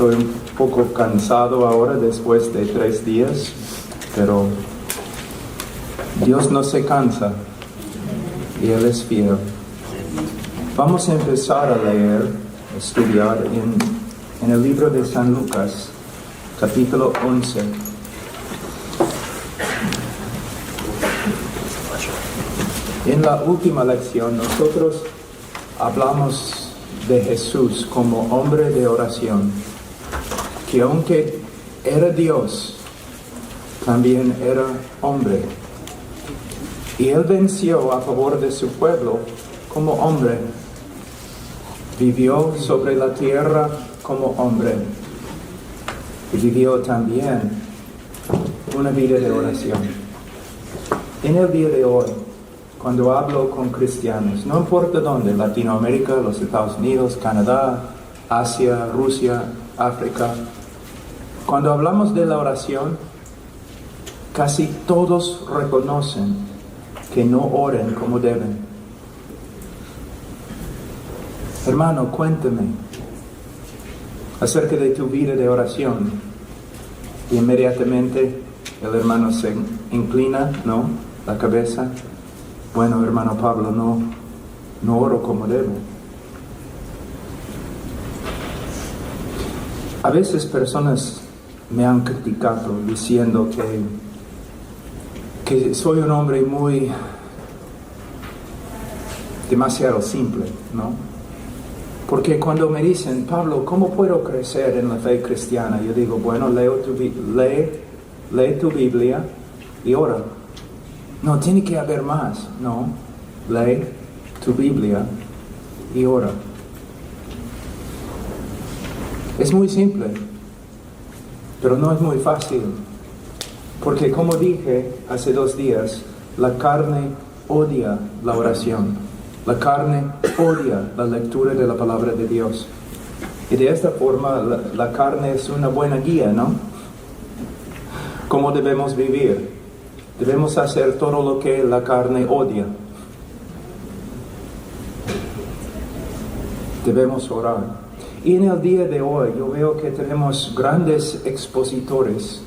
Estoy un poco cansado ahora después de 3 días, pero Dios no se cansa y Él es fiel. Vamos a empezar a leer, a estudiar en el libro de San Lucas, capítulo 11. En la última lección nosotros hablamos de Jesús como hombre de oración, que aunque era Dios, también era hombre. Y Él venció a favor de su pueblo como hombre. Vivió sobre la tierra como hombre. Y vivió también una vida de oración. En el día de hoy, cuando hablo con cristianos, no importa dónde, Latinoamérica, los Estados Unidos, Canadá, Asia, Rusia, África, cuando hablamos de la oración, casi todos reconocen que no oren como deben. Hermano, cuéntame acerca de tu vida de oración. Y inmediatamente el hermano se inclina, ¿no?, la cabeza. Bueno, hermano Pablo, no oro como debo. A veces personas me han criticado diciendo que soy un hombre demasiado simple, ¿no? Porque cuando me dicen, Pablo, ¿cómo puedo crecer en la fe cristiana? Yo digo, bueno, lee tu Biblia y ora. No, tiene que haber más, no. Lee tu Biblia y ora. Es muy simple, pero no es muy fácil. Porque como dije hace 2 días, la carne odia la oración. La carne odia la lectura de la palabra de Dios. Y de esta forma la carne es una buena guía, ¿no? ¿Cómo debemos vivir? Debemos hacer todo lo que la carne odia. Debemos orar. Y en el día de hoy yo veo que tenemos grandes expositores.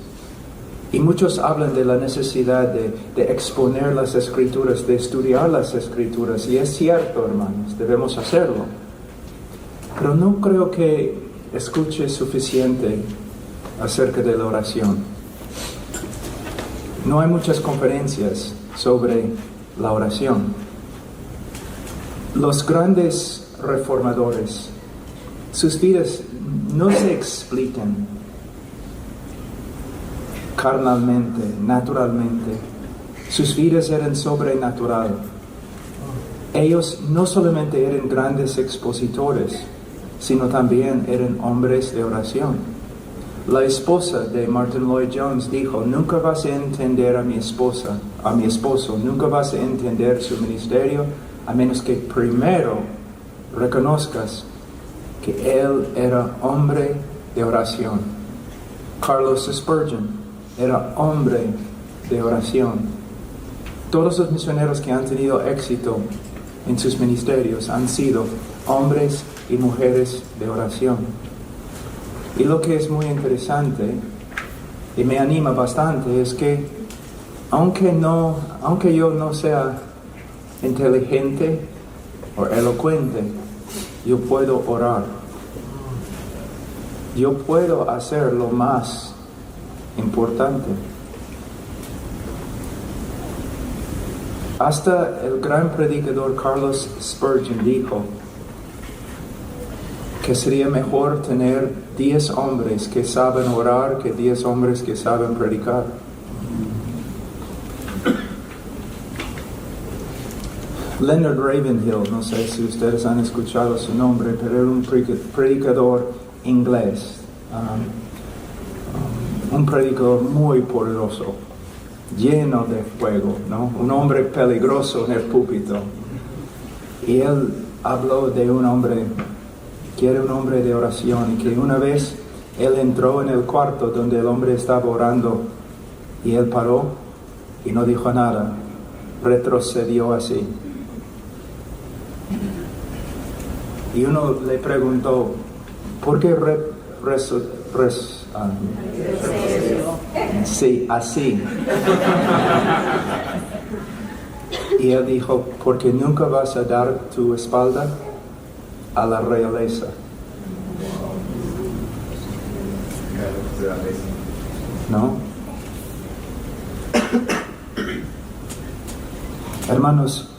Y muchos hablan de la necesidad de exponer las Escrituras, de estudiar las Escrituras. Y es cierto, hermanos, debemos hacerlo. Pero no creo que escuche suficiente acerca de la oración. No hay muchas conferencias sobre la oración. Los grandes reformadores, sus vidas no se explican carnalmente, naturalmente. Sus vidas eran sobrenatural. Ellos no solamente eran grandes expositores, sino también eran hombres de oración. La esposa de Martin Lloyd-Jones dijo, nunca vas a entender a mi esposo, nunca vas a entender su ministerio, a menos que primero reconozcas que él era hombre de oración. Carlos Spurgeon era hombre de oración. Todos los misioneros que han tenido éxito en sus ministerios han sido hombres y mujeres de oración. Y lo que es muy interesante y me anima bastante es que aunque yo no sea inteligente o elocuente, yo puedo orar. Yo puedo hacer lo más importante. Hasta el gran predicador Carlos Spurgeon dijo que sería mejor tener 10 hombres que saben orar que 10 hombres que saben predicar. Leonard Ravenhill, no sé si ustedes han escuchado su nombre, pero era un predicador inglés, un predicador muy poderoso, lleno de fuego, ¿no? Un hombre peligroso en el púlpito. Y él habló de un hombre que era un hombre de oración, y que una vez él entró en el cuarto donde el hombre estaba orando, y él paró y no dijo nada, retrocedió así. Y uno le preguntó, ¿por qué sí, así. Y él dijo, porque nunca vas a dar tu espalda a la realeza. ¿No? Hermanos,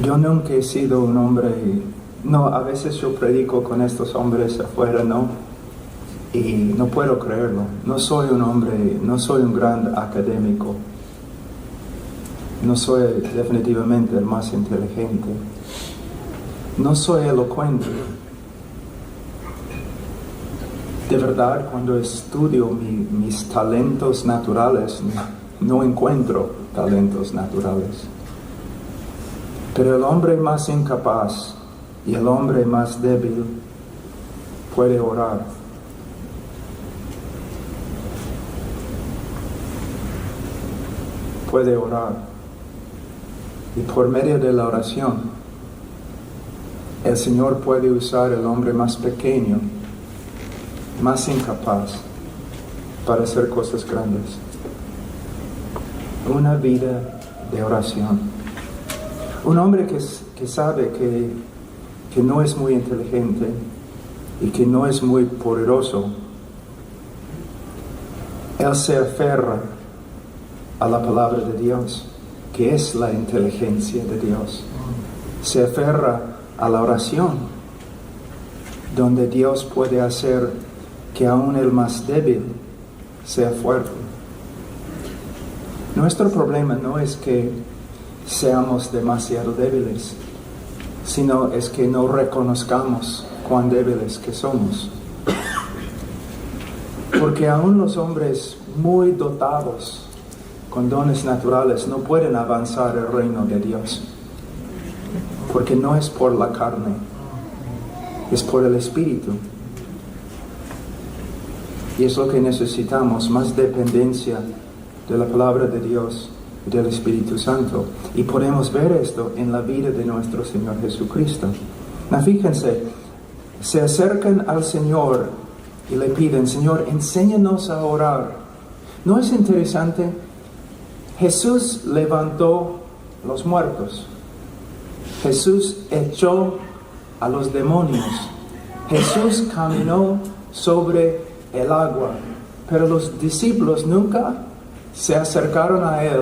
yo nunca he sido un hombre, no, a veces yo predico con estos hombres afuera, ¿no? Y no puedo creerlo. No soy un hombre, no soy un gran académico. No soy definitivamente el más inteligente. No soy elocuente. De verdad, cuando estudio mis talentos naturales, no encuentro talentos naturales. Pero el hombre más incapaz y el hombre más débil puede orar. Puede orar. Y por medio de la oración, el Señor puede usar al hombre más pequeño, más incapaz, para hacer cosas grandes. Una vida de oración. Un hombre que sabe que no es muy inteligente y que no es muy poderoso, él se aferra a la palabra de Dios, que es la inteligencia de Dios. Se aferra a la oración, donde Dios puede hacer que aún el más débil sea fuerte. Nuestro problema no es que seamos demasiado débiles, sino es que no reconozcamos cuán débiles que somos. Porque aún los hombres muy dotados con dones naturales no pueden avanzar el reino de Dios, porque no es por la carne, es por el Espíritu. Y es lo que necesitamos, más dependencia de la palabra de Dios y del Espíritu Santo. Y podemos ver esto en la vida de nuestro Señor Jesucristo. Fíjense, se acercan al Señor y le piden, Señor, enséñanos a orar. ¿No es interesante? Jesús levantó los muertos. Jesús echó a los demonios. Jesús caminó sobre el agua. Pero los discípulos nunca se acercaron a Él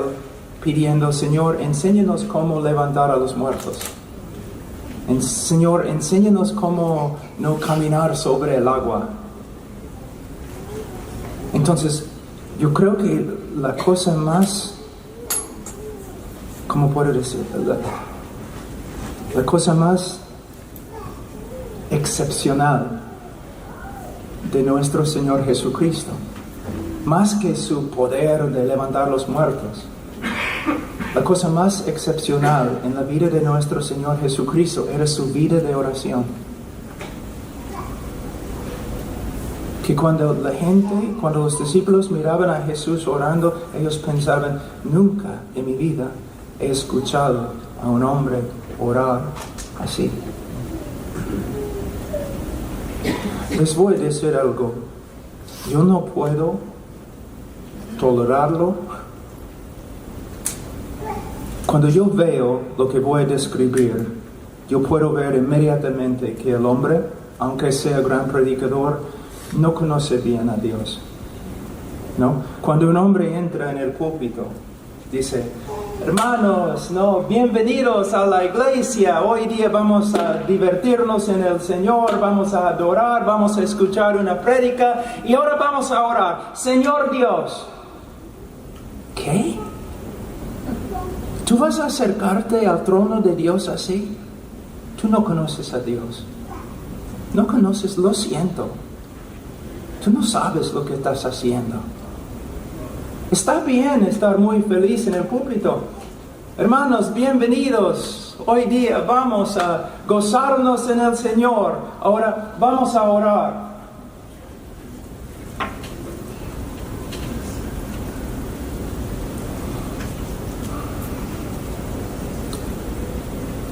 pidiendo, Señor, enséñanos cómo levantar a los muertos. Señor, enséñanos cómo no caminar sobre el agua. Entonces, yo creo que la cosa más, ¿cómo puedo decir? La cosa más excepcional de nuestro Señor Jesucristo, más que su poder de levantar los muertos, la cosa más excepcional en la vida de nuestro Señor Jesucristo era su vida de oración. Que cuando los discípulos miraban a Jesús orando, ellos pensaban, nunca en mi vida he escuchado a un hombre orar así. Les voy a decir algo, yo no puedo tolerarlo. Cuando yo veo lo que voy a describir, yo puedo ver inmediatamente que el hombre, aunque sea gran predicador, no conoce bien a Dios, ¿no? Cuando un hombre entra en el púlpito, dice, hermanos, no, bienvenidos a la iglesia, hoy día vamos a divertirnos en el Señor, vamos a adorar, vamos a escuchar una prédica y ahora vamos a orar, Señor Dios. ¿Qué? ¿Tú vas a acercarte al trono de Dios así? Tú no conoces a Dios. No conoces, lo siento. Tú no sabes lo que estás haciendo. Está bien estar muy feliz en el púlpito. Hermanos, bienvenidos. Hoy día vamos a gozarnos en el Señor. Ahora vamos a orar.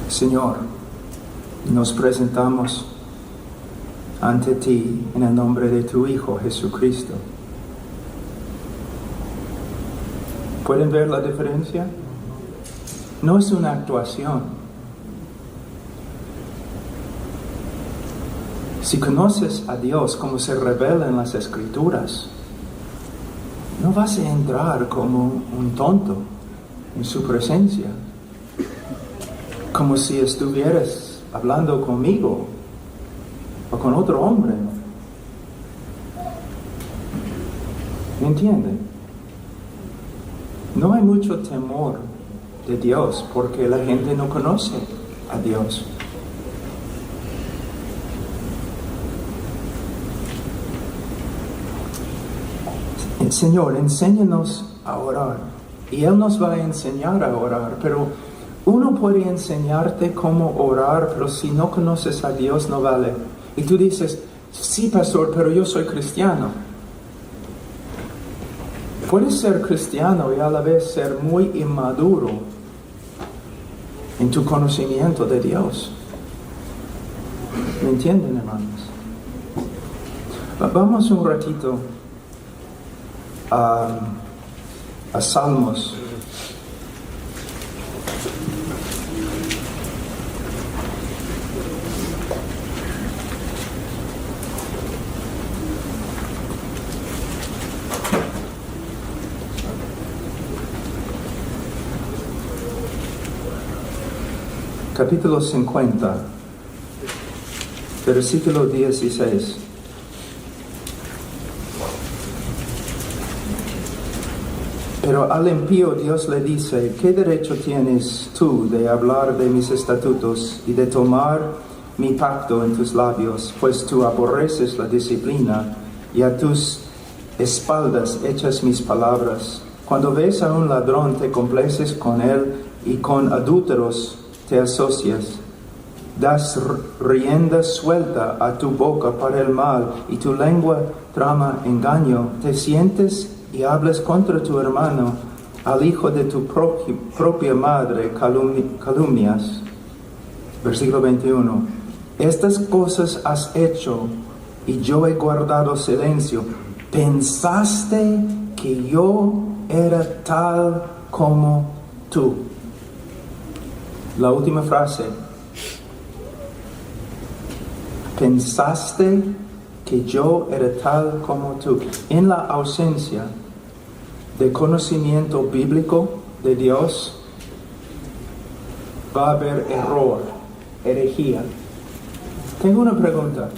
Señor, nos presentamos ante ti en el nombre de tu Hijo Jesucristo. ¿Pueden ver la diferencia? No es una actuación. Si conoces a Dios como se revela en las Escrituras, no vas a entrar como un tonto en su presencia, como si estuvieras hablando conmigo o con otro hombre. ¿Me entienden? No hay mucho temor de Dios porque la gente no conoce a Dios. Señor, enséñanos a orar. Y Él nos va a enseñar a orar, pero uno puede enseñarte cómo orar, pero si no conoces a Dios no vale. Y tú dices, sí, pastor, pero yo soy cristiano. Puedes ser cristiano y a la vez ser muy inmaduro en tu conocimiento de Dios. ¿Me entienden, hermanos? Vamos un ratito a Salmos. Capítulo 50, versículo 16. Pero al impío Dios le dice, ¿qué derecho tienes tú de hablar de mis estatutos y de tomar mi pacto en tus labios? Pues tú aborreces la disciplina y a tus espaldas echas mis palabras. Cuando ves a un ladrón te complaces con él y con adúlteros te asocias. Das rienda suelta a tu boca para el mal y tu lengua trama engaño. Te sientes y hablas contra tu hermano, al hijo de tu propia madre calumnias. Versículo 21. Estas cosas has hecho y yo he guardado silencio. ¿Pensaste que yo era tal como tú? La última frase. ¿Pensaste que yo era tal como tú? En la ausencia de conocimiento bíblico de Dios, va a haber error, herejía. Tengo una pregunta.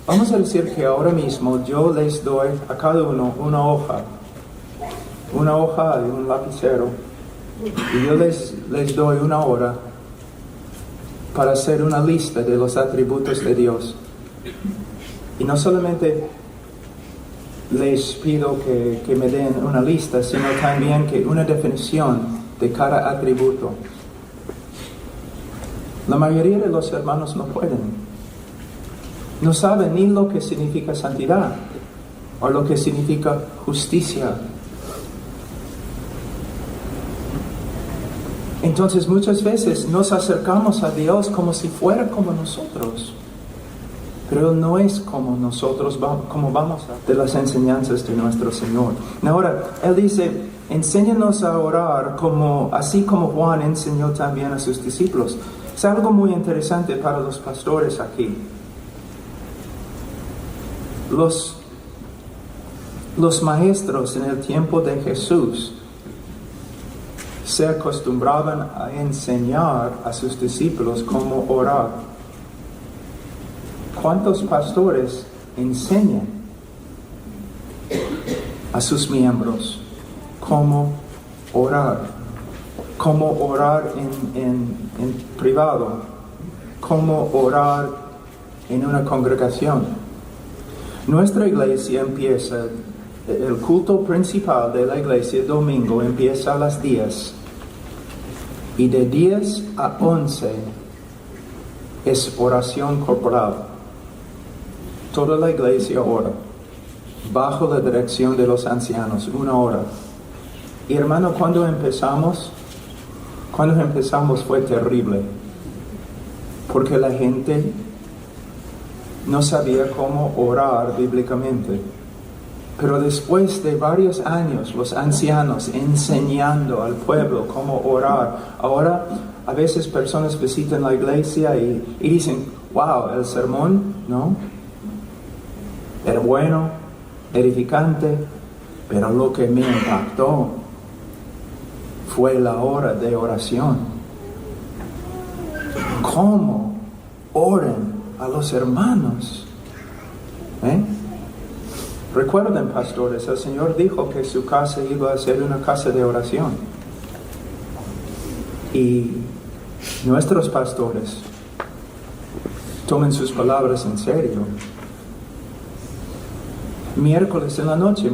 Vamos a decir que ahora mismo yo les doy a cada uno una hoja y un lapicero, y yo les doy una hora para hacer una lista de los atributos de Dios. Y no solamente les pido que me den una lista, sino también que una definición de cada atributo. La mayoría de los hermanos no pueden. No saben ni lo que significa santidad o lo que significa justicia. Entonces muchas veces nos acercamos a Dios como si fuera como nosotros. Pero Él no es como nosotros, como vamos de las enseñanzas de nuestro Señor. Ahora, Él dice, enséñanos a orar así como Juan enseñó también a sus discípulos. Es algo muy interesante para los pastores aquí. Los maestros en el tiempo de Jesús se acostumbraban a enseñar a sus discípulos cómo orar. ¿Cuántos pastores enseñan a sus miembros cómo orar? Cómo orar en privado, cómo orar en una congregación. Nuestra iglesia empieza, el culto principal de la iglesia el domingo empieza a las 10. Y de 10 a 11 es oración corporal. Toda la iglesia ora, bajo la dirección de los ancianos, 1 hora. Y hermano, cuando empezamos fue terrible. porque la gente no sabía cómo orar bíblicamente. Pero después de varios años, los ancianos enseñando al pueblo cómo orar, ahora a veces personas visitan la iglesia y dicen, wow, el sermón, ¿no? Era bueno, edificante, pero lo que me impactó fue la hora de oración. ¿Cómo oran a los hermanos? Recuerden, pastores, el Señor dijo que su casa iba a ser una casa de oración. Y nuestros pastores tomen sus palabras en serio. Miércoles en la noche,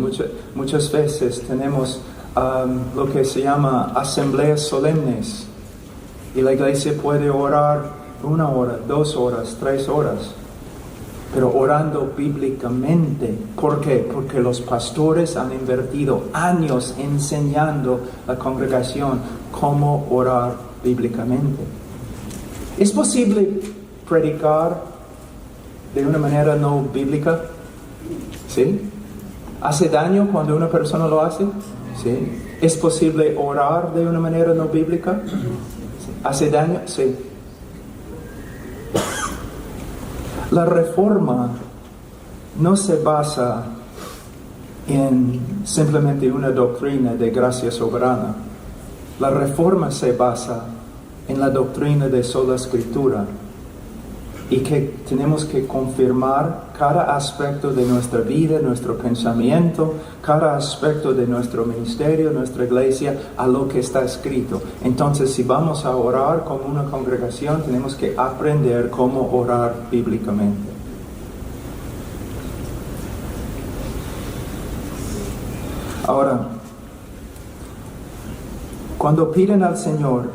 muchas veces tenemos lo que se llama asambleas solemnes. Y la iglesia puede orar 1 hora, 2 horas, 3 horas. Pero orando bíblicamente. ¿Por qué? Porque los pastores han invertido años enseñando a la congregación cómo orar bíblicamente. ¿Es posible predicar de una manera no bíblica? ¿Sí? ¿Hace daño cuando una persona lo hace? ¿Sí? ¿Es posible orar de una manera no bíblica? ¿Sí? ¿Hace daño? Sí. La reforma no se basa en simplemente una doctrina de gracia soberana. La reforma se basa en la doctrina de sola escritura y que tenemos que confirmar cada aspecto de nuestra vida, nuestro pensamiento, cada aspecto de nuestro ministerio, nuestra iglesia, a lo que está escrito. Entonces, si vamos a orar como una congregación, tenemos que aprender cómo orar bíblicamente. Ahora, cuando piden al Señor,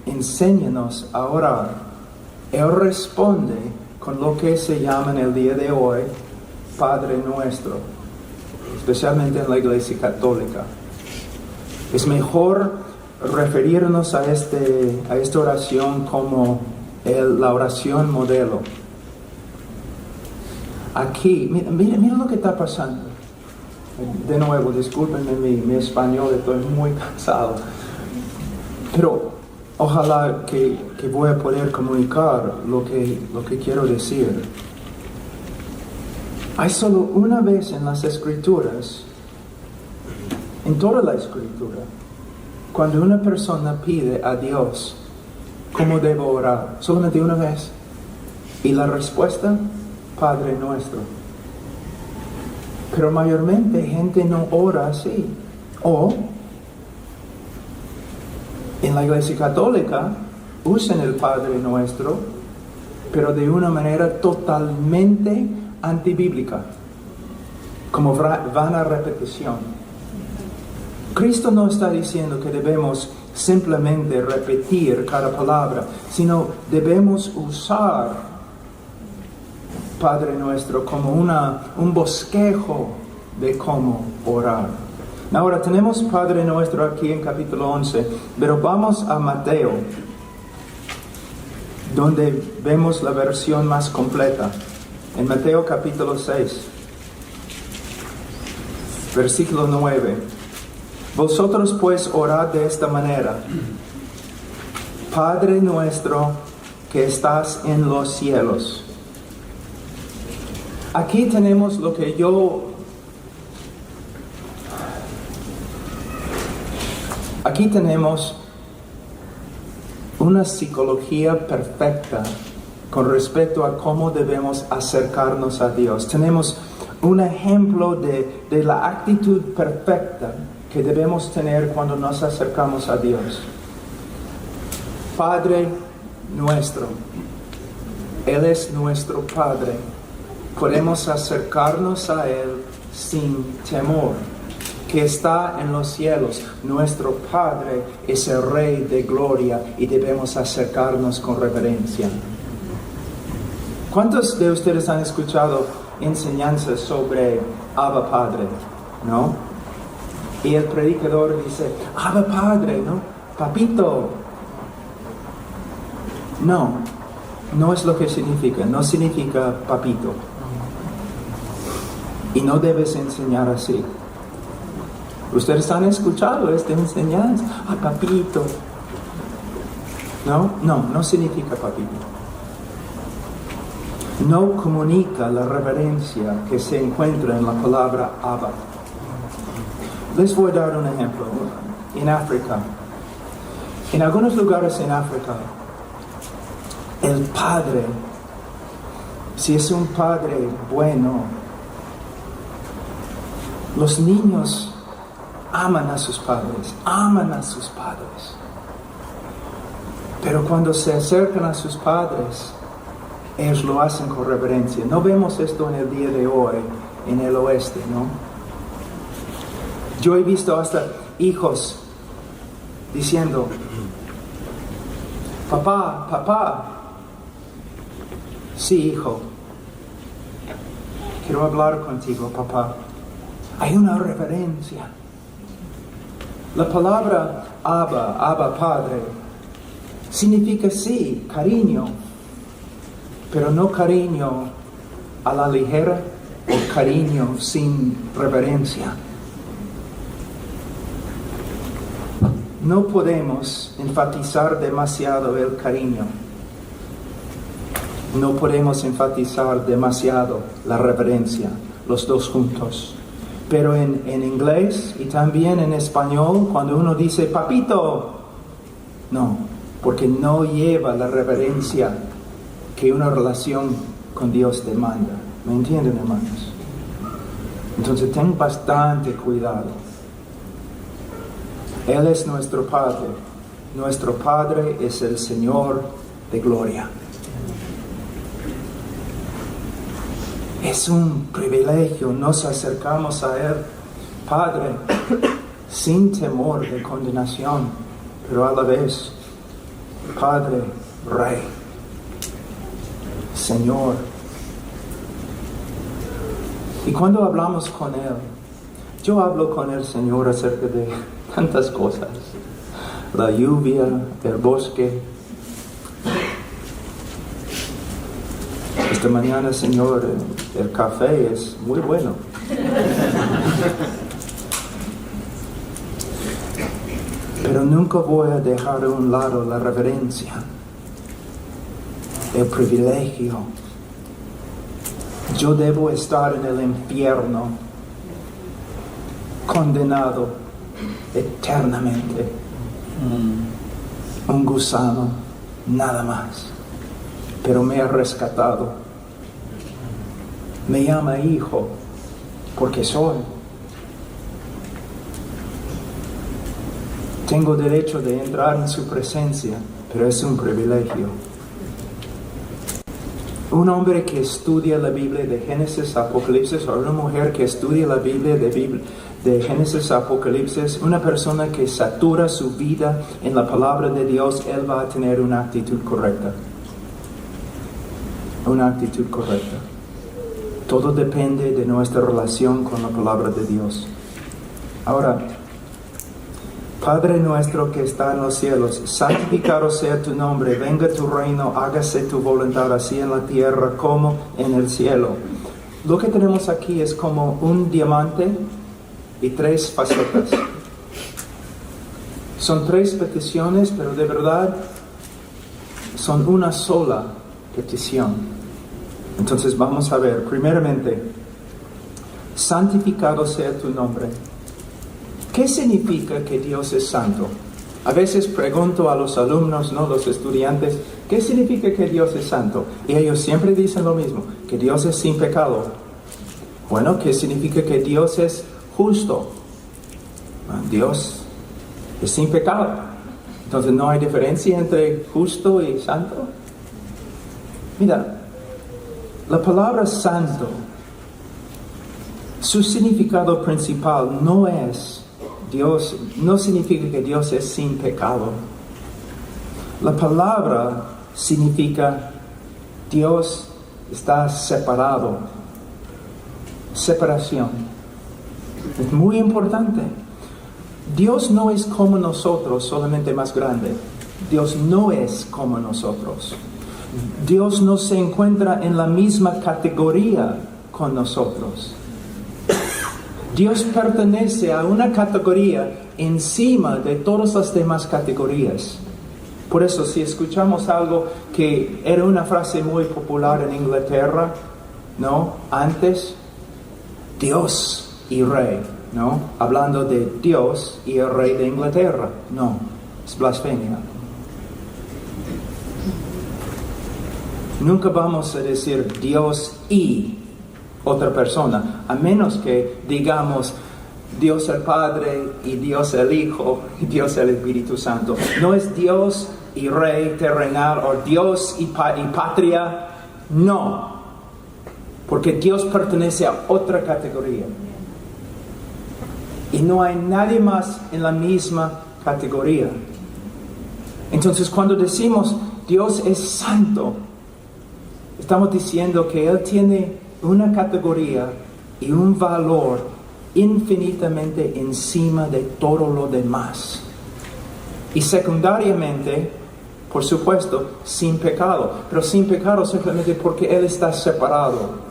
enséñanos a orar, Él responde con lo que se llama en el día de hoy Padre Nuestro, especialmente en la Iglesia Católica. Es mejor referirnos a esta oración como la oración modelo. Aquí, mira lo que está pasando. De nuevo, discúlpenme mi español, estoy muy cansado. Pero ojalá que voy a poder comunicar lo que quiero decir. Hay solo una vez en las Escrituras, en toda la Escritura, cuando una persona pide a Dios cómo debo orar, solamente una vez. Y la respuesta, Padre Nuestro. Pero mayormente gente no ora así. O en la Iglesia Católica usan el Padre Nuestro, pero de una manera totalmente antibíblica, como vana repetición. Cristo no está diciendo que debemos simplemente repetir cada palabra, sino debemos usar Padre Nuestro como un bosquejo de cómo orar. Ahora tenemos Padre Nuestro aquí en capítulo 11, pero vamos a Mateo, donde vemos la versión más completa. En Mateo capítulo 6, versículo 9. Vosotros pues orad de esta manera: Padre nuestro que estás en los cielos. Aquí tenemos lo que Aquí tenemos una psicología perfecta con respecto a cómo debemos acercarnos a Dios. Tenemos un ejemplo de la actitud perfecta que debemos tener cuando nos acercamos a Dios. Padre nuestro, Él es nuestro Padre. Podemos acercarnos a Él sin temor, que está en los cielos. Nuestro Padre es el Rey de gloria y debemos acercarnos con reverencia. ¿Cuántos de ustedes han escuchado enseñanzas sobre Abba Padre? ¿No? Y el predicador dice, Abba Padre, ¿no? Papito. No. no es lo que significa, no significa papito. Y no debes enseñar así. Ustedes han escuchado esta enseñanza, papito. No significa papito. No comunica la reverencia que se encuentra en la palabra Abba. Les voy a dar un ejemplo. En África, en algunos lugares en África, el padre, si es un padre bueno, los niños aman a sus padres. Pero cuando se acercan a sus padres, ellos lo hacen con reverencia. No vemos esto en el día de hoy, en el oeste, ¿no? Yo he visto hasta hijos diciendo, papá, sí, hijo, quiero hablar contigo, papá. Hay una reverencia. La palabra Abba, Padre, significa sí, cariño, pero no cariño a la ligera o cariño sin reverencia. No podemos enfatizar demasiado el cariño. No podemos enfatizar demasiado la reverencia, los dos juntos. Pero en inglés y también en español, cuando uno dice papito, no, porque no lleva la reverencia que una relación con Dios demanda. ¿Me entienden, hermanos? Entonces ten bastante cuidado. Él es nuestro Padre. Nuestro Padre es el Señor de gloria. Es un privilegio, nos acercamos a Él, Padre, sin temor de condenación, pero a la vez, Padre, Rey, Señor. Y cuando hablamos con Él, yo hablo con el Señor acerca de tantas cosas. La lluvia, el bosque. Esta mañana, Señor, el café es muy bueno. Pero nunca voy a dejar a un lado la reverencia, el privilegio. Yo debo estar en el infierno, condenado eternamente. Un gusano, nada más. Pero me ha rescatado. Me llama hijo, porque soy. Tengo derecho de entrar en su presencia, pero es un privilegio. Un hombre que estudia la Biblia de Génesis a Apocalipsis, o una mujer que estudia la Biblia de Génesis a Apocalipsis, una persona que satura su vida en la palabra de Dios, él va a tener una actitud correcta. Una actitud correcta. Todo depende de nuestra relación con la palabra de Dios. Ahora, Padre nuestro que está en los cielos, santificado sea tu nombre, venga tu reino, hágase tu voluntad, así en la tierra como en el cielo. Lo que tenemos aquí es como un diamante y 3 facetas. Son 3 peticiones, pero de verdad son una sola petición. Entonces vamos a ver, primeramente, santificado sea tu nombre. ¿Qué significa que Dios es santo? A veces pregunto a los alumnos, ¿no?, los estudiantes, ¿qué significa que Dios es santo? Y ellos siempre dicen lo mismo, que Dios es sin pecado. Bueno, ¿qué significa que Dios es justo? Dios es sin pecado. Entonces, ¿no hay diferencia entre justo y santo? Mira, la palabra santo, su significado principal no es Dios, no significa que Dios es sin pecado. La palabra significa Dios está separado. Separación. Es muy importante. Dios no es como nosotros, solamente más grande. Dios no es como nosotros. Dios no se encuentra en la misma categoría con nosotros. Dios pertenece a una categoría encima de todas las demás categorías. Por eso, si escuchamos algo que era una frase muy popular en Inglaterra, ¿no? Antes, Dios y Rey, ¿no? Hablando de Dios y el Rey de Inglaterra. No, es blasfemia. Nunca vamos a decir Dios y otra persona, a menos que digamos Dios el Padre y Dios el Hijo y Dios el Espíritu Santo. No es Dios y Rey terrenal o Dios y patria. No, porque Dios pertenece a otra categoría. Y no hay nadie más en la misma categoría. Entonces, cuando decimos Dios es santo, estamos diciendo que Él tiene una categoría y un valor infinitamente encima de todo lo demás. Y secundariamente, por supuesto, sin pecado. Pero sin pecado simplemente porque Él está separado.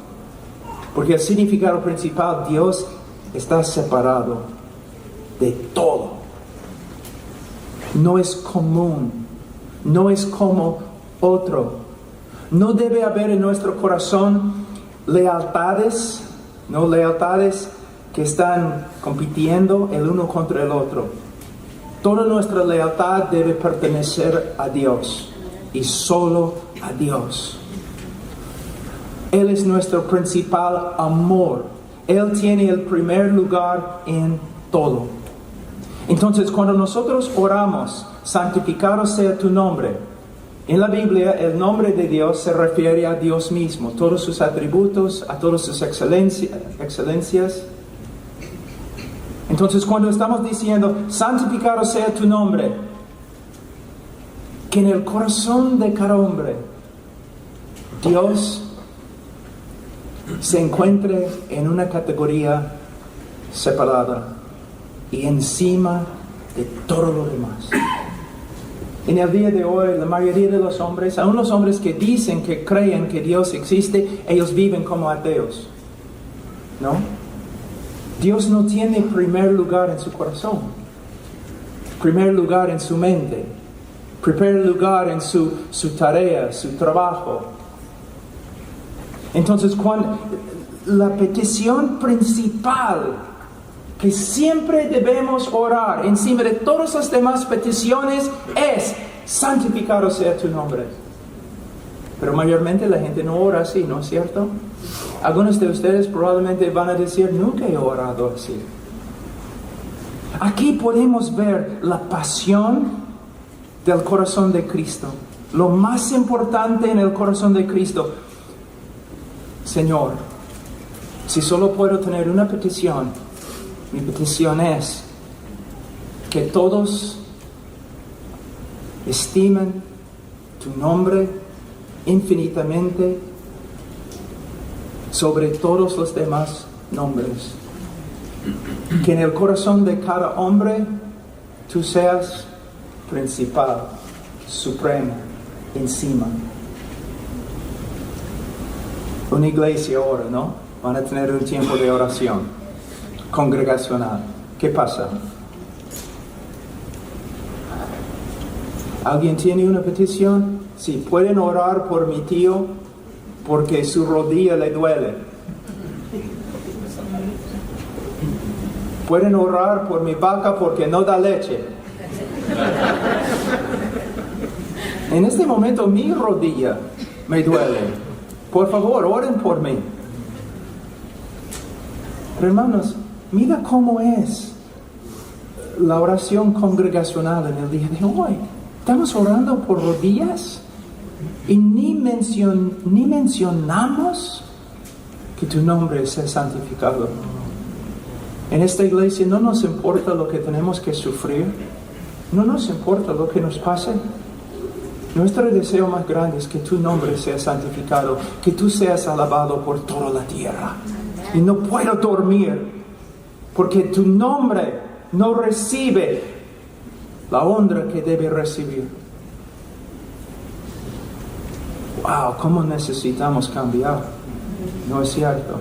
Porque el significado principal, Dios está separado de todo. No es común. No es como otro. No debe haber en nuestro corazón lealtades, no lealtades que están compitiendo el uno contra el otro. Toda nuestra lealtad debe pertenecer a Dios y solo a Dios. Él es nuestro principal amor. Él tiene el primer lugar en todo. Entonces, cuando nosotros oramos, santificado sea tu nombre, en la Biblia, el nombre de Dios se refiere a Dios mismo, todos sus atributos, a todas sus excelencias. Entonces, cuando estamos diciendo, santificado sea tu nombre, que en el corazón de cada hombre, Dios se encuentre en una categoría separada y encima de todo lo demás. En el día de hoy, la mayoría de los hombres, aun los hombres que dicen que creen que Dios existe, ellos viven como ateos, ¿no? Dios no tiene primer lugar en su corazón, primer lugar en su mente, primer lugar en su tarea, su trabajo. Entonces, cuando la petición principal que siempre debemos orar encima de todas las demás peticiones es: santificado sea tu nombre. Pero mayormente la gente no ora así, ¿no es cierto? Algunos de ustedes probablemente van a decir: nunca he orado así. Aquí podemos ver la pasión del corazón de Cristo. Lo más importante en el corazón de Cristo: Señor, si solo puedo tener una petición, mi petición es que todos estimen tu nombre infinitamente sobre todos los demás nombres. Que en el corazón de cada hombre tú seas principal, supremo, encima. Una iglesia ahora, ¿no? Van a tener un tiempo de oración congregacional. ¿Qué pasa? ¿Alguien tiene una petición? Sí, pueden orar por mi tío porque su rodilla le duele. Pueden orar por mi vaca porque no da leche. En este momento mi rodilla me duele. Por favor, oren por mí. Pero hermanos, mira cómo es la oración congregacional en el día de hoy. Estamos orando por rodillas y ni mencionamos que tu nombre sea santificado. En esta iglesia no nos importa lo que tenemos que sufrir, no nos importa lo que nos pase. Nuestro deseo más grande es que tu nombre sea santificado, que tú seas alabado por toda la tierra. Y no puedo dormir porque tu nombre no recibe la honra que debe recibir. wow, ¿cómo necesitamos cambiar? No es cierto.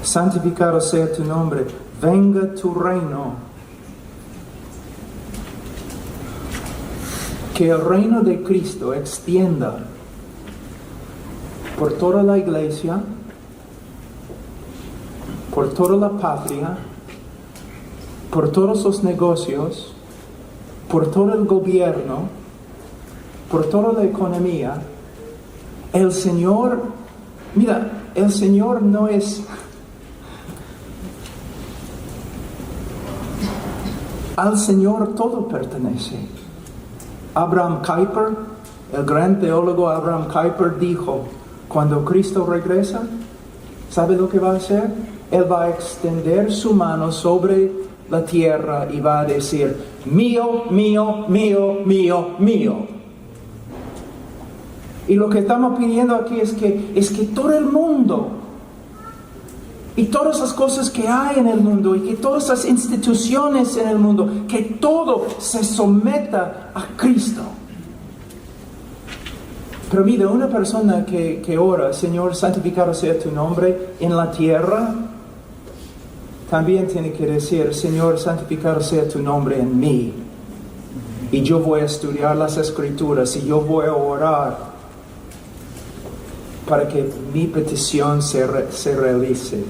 Santificado sea tu nombre, venga tu reino. Que el reino de Cristo extienda por toda la iglesia, por toda la patria, por todos los negocios, por todo el gobierno, por toda la economía. El Señor, mira, el Señor no es... Al Señor todo pertenece. Abraham Kuyper, el gran teólogo Abraham Kuyper dijo, cuando Cristo regresa, ¿sabe lo que va a hacer? Él va a extender su mano sobre la tierra y va a decir, mío, mío, mío, mío, mío. Y lo que estamos pidiendo aquí es que todo el mundo y todas las cosas que hay en el mundo y que todas las instituciones en el mundo, que todo se someta a Cristo. Pero mira, una persona que ora, Señor, santificado sea tu nombre en la tierra, también tiene que decir, Señor, santificado sea tu nombre en mí. Y yo voy a estudiar las Escrituras y yo voy a orar para que mi petición se realice.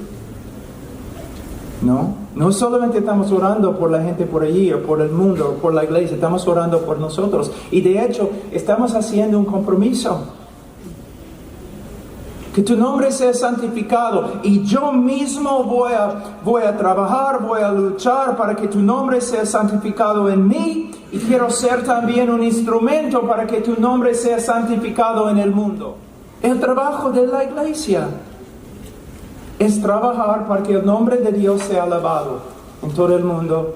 No solamente estamos orando por la gente por allí, o por el mundo, o por la iglesia, estamos orando por nosotros. Y de hecho, estamos haciendo un compromiso. Que tu nombre sea santificado. Y yo mismo voy a trabajar, voy a luchar para que tu nombre sea santificado en mí. Y quiero ser también un instrumento para que tu nombre sea santificado en el mundo. El trabajo de la iglesia es trabajar para que el nombre de Dios sea alabado en todo el mundo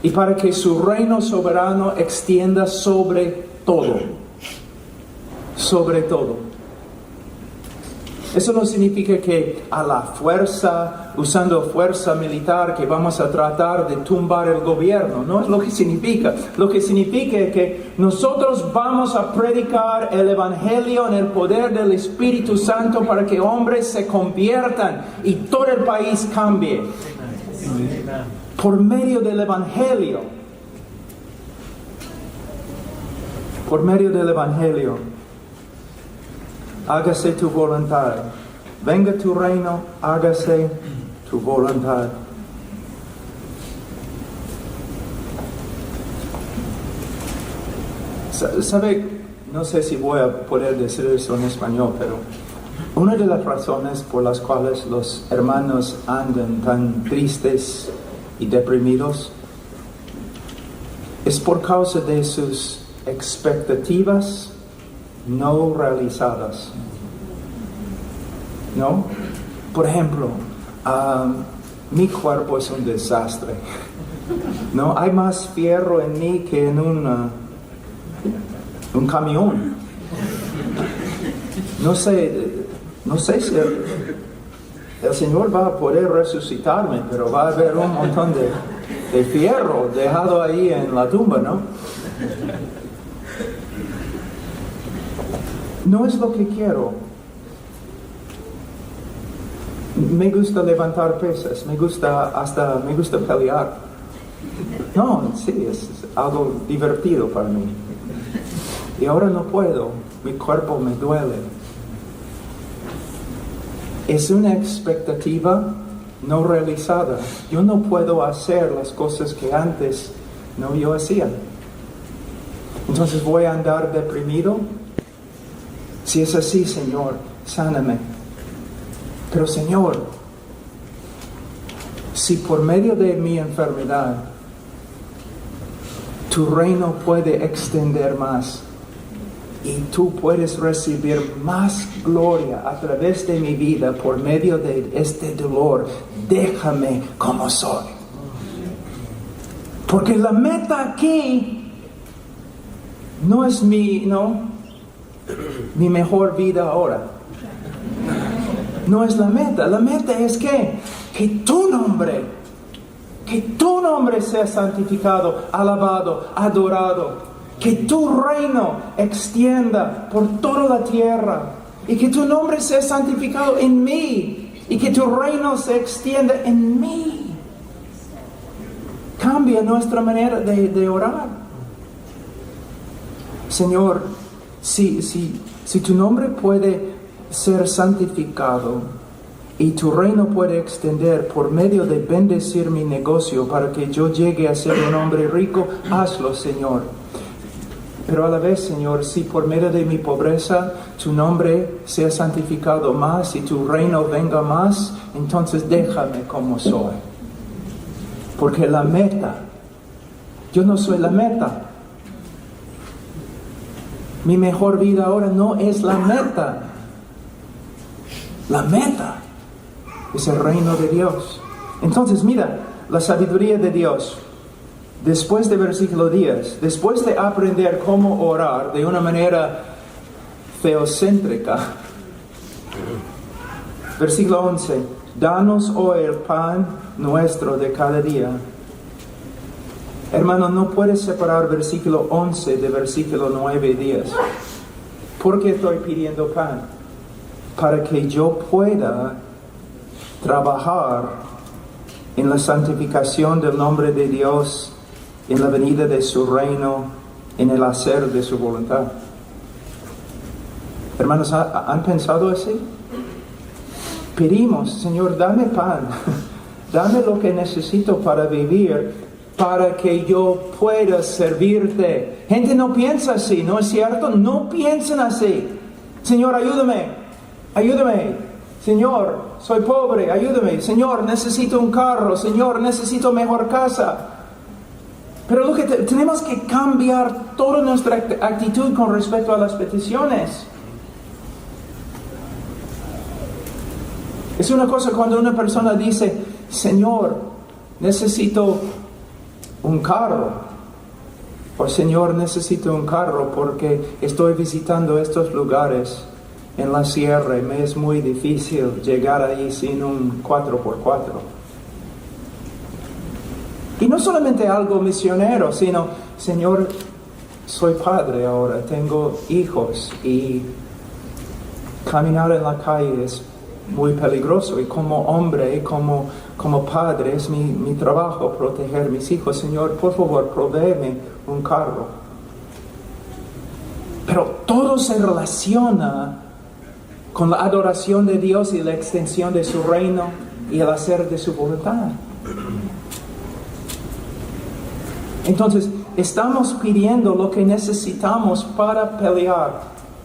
y para que su reino soberano extienda sobre todo. Sobre todo. Eso no significa que a la fuerza, usando fuerza militar, que vamos a tratar de tumbar el gobierno. No es lo que significa. Lo que significa es que nosotros vamos a predicar el Evangelio en el poder del Espíritu Santo para que hombres se conviertan y todo el país cambie. Por medio del Evangelio. Por medio del Evangelio. Hágase tu voluntad. Venga tu reino, hágase tu voluntad. ¿Sabe? No sé si voy a poder decir eso en español, pero una de las razones por las cuales los hermanos andan tan tristes y deprimidos es por causa de sus expectativas no realizadas. ¿No? Por ejemplo, mi cuerpo es un desastre. ¿No? Hay más fierro en mí que en un camión. No sé si el Señor va a poder resucitarme, pero va a haber un montón de fierro dejado ahí en la tumba, ¿no? No es lo que quiero. Me gusta levantar pesas, me gusta pelear. No, sí, es algo divertido para mí. Y ahora no puedo, mi cuerpo me duele. Es una expectativa no realizada. Yo no puedo hacer las cosas que antes no yo hacía. Entonces voy a andar deprimido. Si es así, Señor, sáname. Pero Señor, si por medio de mi enfermedad tu reino puede extender más y tú puedes recibir más gloria a través de mi vida por medio de este dolor, déjame como soy. Porque la meta aquí no es mi mejor vida ahora. No es la meta. La meta es que tu nombre sea santificado, alabado, adorado. Que tu reino extienda por toda la tierra y que tu nombre sea santificado en mí y que tu reino se extienda en mí. Cambia nuestra manera de orar. Señor, si tu nombre puede ser santificado y tu reino puede extender por medio de bendecir mi negocio para que yo llegue a ser un hombre rico, hazlo, Señor. Pero a la vez, Señor, si por medio de mi pobreza tu nombre sea santificado más y tu reino venga más, entonces déjame como soy. Porque la meta, yo no soy la meta. Mi mejor vida ahora no es la meta. La meta es el reino de Dios. Entonces, mira, la sabiduría de Dios. Después de versículo 10, después de aprender cómo orar de una manera teocéntrica, versículo 11, danos hoy el pan nuestro de cada día. Hermano, no puedes separar versículo 11 de versículo 9 y 10. ¿Por qué estoy pidiendo pan? Para que yo pueda trabajar en la santificación del nombre de Dios, en la venida de su reino, en el hacer de su voluntad. Hermanos, ¿han pensado así? Pedimos, Señor, dame pan, dame lo que necesito para vivir, para que yo pueda servirte. Gente no piensa así, ¿no es cierto? No piensan así. Señor, ayúdame, ayúdame. Señor, soy pobre, ayúdame. Señor, necesito un carro. Señor, necesito mejor casa. Pero lo que tenemos que cambiar toda nuestra actitud con respecto a las peticiones. Es una cosa cuando una persona dice, Señor, necesito un carro. O Señor, necesito un carro porque estoy visitando estos lugares en la sierra y me es muy difícil llegar ahí sin un 4x4. Y no solamente algo misionero, sino, Señor, soy padre ahora, tengo hijos y caminar en la calle es muy peligroso y como hombre, como padre, es mi trabajo proteger a mis hijos. Señor, por favor, provéeme un carro. Pero todo se relaciona con la adoración de Dios y la extensión de su reino y el hacer de su voluntad. Entonces, estamos pidiendo lo que necesitamos para pelear.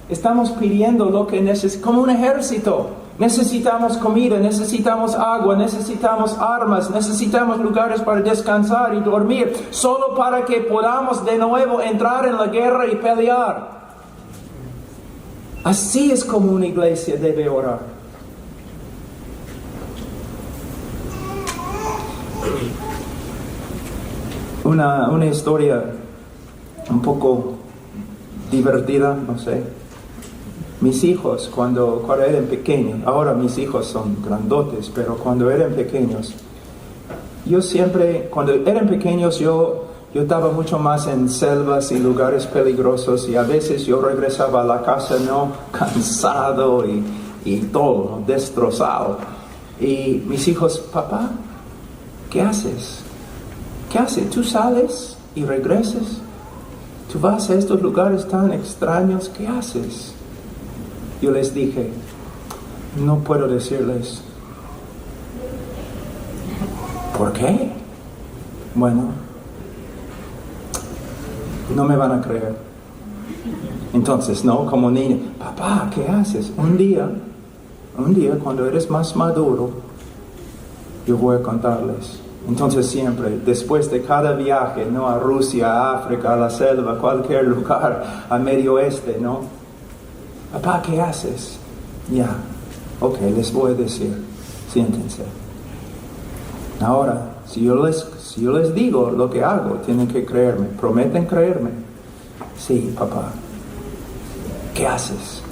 Estamos pidiendo lo que necesitamos, como un ejército. Necesitamos comida, necesitamos agua, necesitamos armas, necesitamos lugares para descansar y dormir, solo para que podamos de nuevo entrar en la guerra y pelear. Así es como una iglesia debe orar. Una historia un poco divertida, no sé. Mis hijos, cuando eran pequeños, ahora mis hijos son grandotes, pero cuando eran pequeños, cuando eran pequeños, yo estaba mucho más en selvas y lugares peligrosos y a veces yo regresaba a la casa, ¿no? Cansado y todo, ¿no? Destrozado. Y mis hijos, papá, ¿qué haces? ¿Qué haces? ¿Tú sales y regresas? ¿Tú vas a estos lugares tan extraños? ¿Qué haces? Yo les dije, no puedo decirles. ¿Por qué? Bueno, no me van a creer. Entonces, no, como niño, papá, ¿qué haces? Un día, cuando eres más maduro, yo voy a contarles. Entonces siempre, después de cada viaje, ¿no? A Rusia, a África, a la selva, cualquier lugar, a Medio Oeste, ¿no? Papá, ¿qué haces? Ya, ok, les voy a decir, siéntense. Ahora, si yo les digo lo que hago, tienen que creerme, prometen creerme. Sí, papá, ¿qué haces?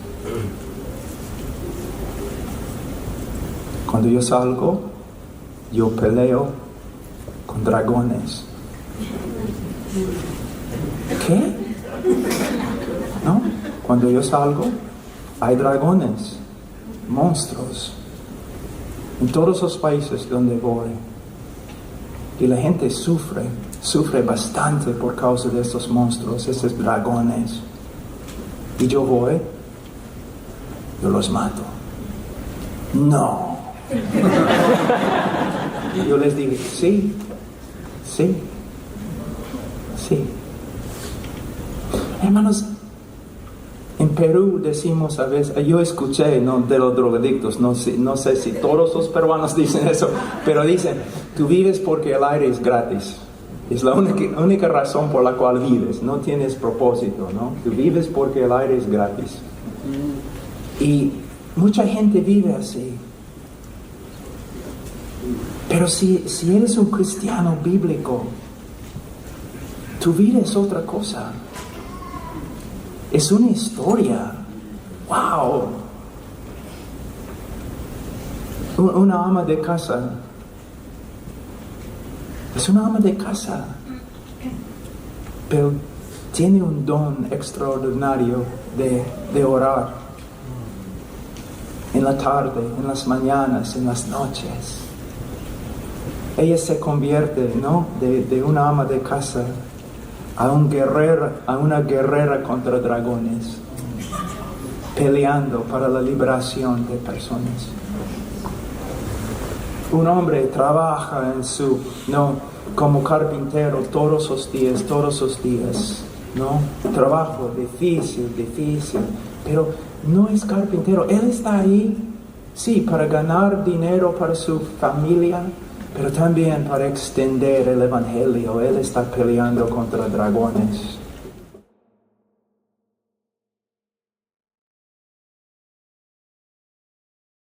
Cuando yo salgo, yo peleo con dragones. ¿Qué? ¿No? Cuando yo salgo, hay dragones, monstruos, en todos los países donde voy. Y la gente sufre bastante por causa de estos monstruos, estos dragones. Y yo voy, yo los mato. No. Y yo les digo, sí. Hermanos, en Perú decimos a veces, yo escuché, ¿no?, de los drogadictos, no sé si todos los peruanos dicen eso, pero dicen, tú vives porque el aire es gratis. Es la única razón por la cual vives, no tienes propósito, ¿no? Tú vives porque el aire es gratis. Y mucha gente vive así. Pero si eres un cristiano bíblico, tu vida es otra cosa. Es una historia. ¡Wow! Una ama de casa. Es una ama de casa. Pero tiene un don extraordinario de orar. En la tarde, en las mañanas, en las noches. Ella se convierte, ¿no?, de una ama de casa a una guerrera contra dragones, peleando para la liberación de personas. Un hombre trabaja como carpintero todos los días, ¿no? Trabajo difícil, pero no es carpintero. Él está ahí, sí, para ganar dinero para su familia, pero también para extender el evangelio. Él está peleando contra dragones.